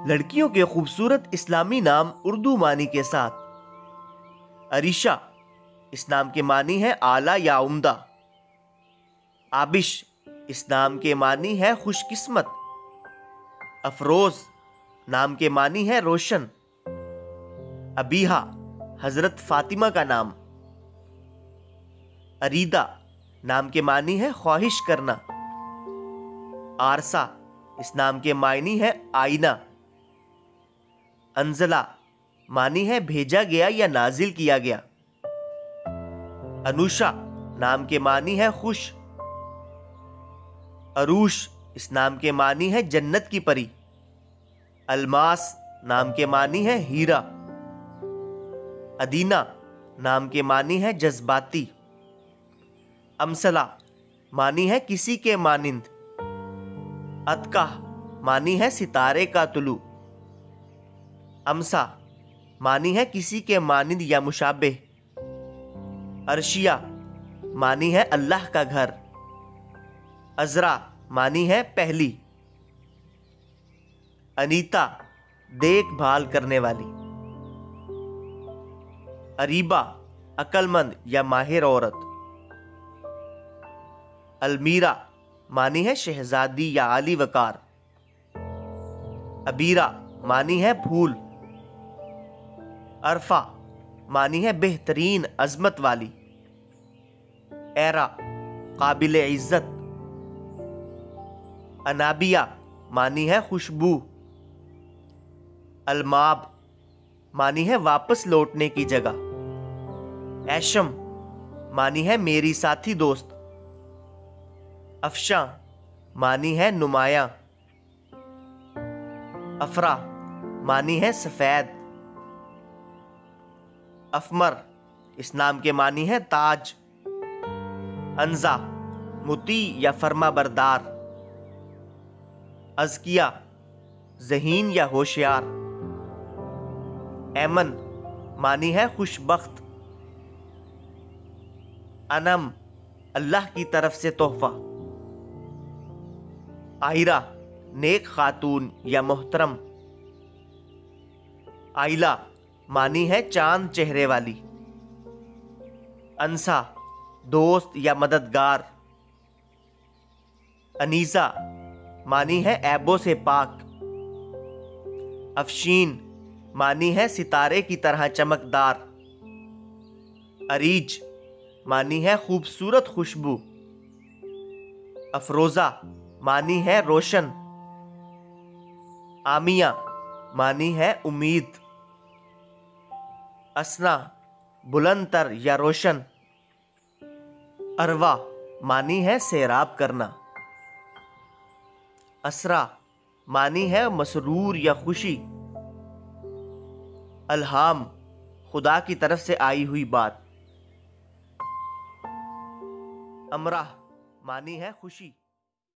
लड़कियों के खूबसूरत इस्लामी नाम उर्दू मानी के साथ। अरीशा इस नाम के मानी है आला या उम्दा। आबिश इस नाम के मानी है खुशकिस्मत। अफरोज नाम के मानी है रोशन। अबीहा हजरत फातिमा का नाम। अरीदा नाम के मानी है ख्वाहिश करना। आरसा इस नाम के मायनी है आईना। अंजला मानी है भेजा गया या नाजिल किया गया। अनुषा नाम के मानी है खुश। अरूश इस नाम के मानी है जन्नत की परी। अलमास नाम के मानी है हीरा। अदीना नाम के मानी है जज्बाती। अमसला मानी है किसी के मानिंद। अतका मानी है सितारे का तुलू। अमसा मानी है किसी के मानिंद या मुशाबे। अर्शिया मानी है अल्लाह का घर। अजरा मानी है पहली। अनीता देखभाल करने वाली। अरीबा अक्लमंद या माहिर औरत। अलमीरा मानी है शहजादी या आली वकार। अबीरा मानी है फूल। अरफा मानी है बेहतरीन अजमत वाली। एरा काबिल इज्जत। अनाबिया मानी है खुशबू। अलमाब मानी है वापस लौटने की जगह। ऐशम मानी है मेरी साथी दोस्त। अफशा मानी है नुमाया। अफरा मानी है सफेद। अफमर इस नाम के मानी है ताज। अंजा मुती या फरमा बरदार। अज़किया ज़हीन या होशियार। ऐमन मानी है खुशबख्त। अनम अल्लाह की तरफ से तोहफा। आयरा नेक खातून या मोहतरम। आइला मानी है चांद चेहरे वाली। अंसा दोस्त या मददगार। अनीसा मानी है ऐबों से पाक। अफशीन मानी है सितारे की तरह चमकदार। अरीज मानी है खूबसूरत खुशबू। अफरोजा मानी है रोशन। आमिया मानी है उम्मीद। असना बुलंद तर या रोशन। अरवा मानी है सैराब करना। असरा मानी है मसरूर या खुशी। अल्हाम खुदा की तरफ से आई हुई बात। अमराह मानी है खुशी।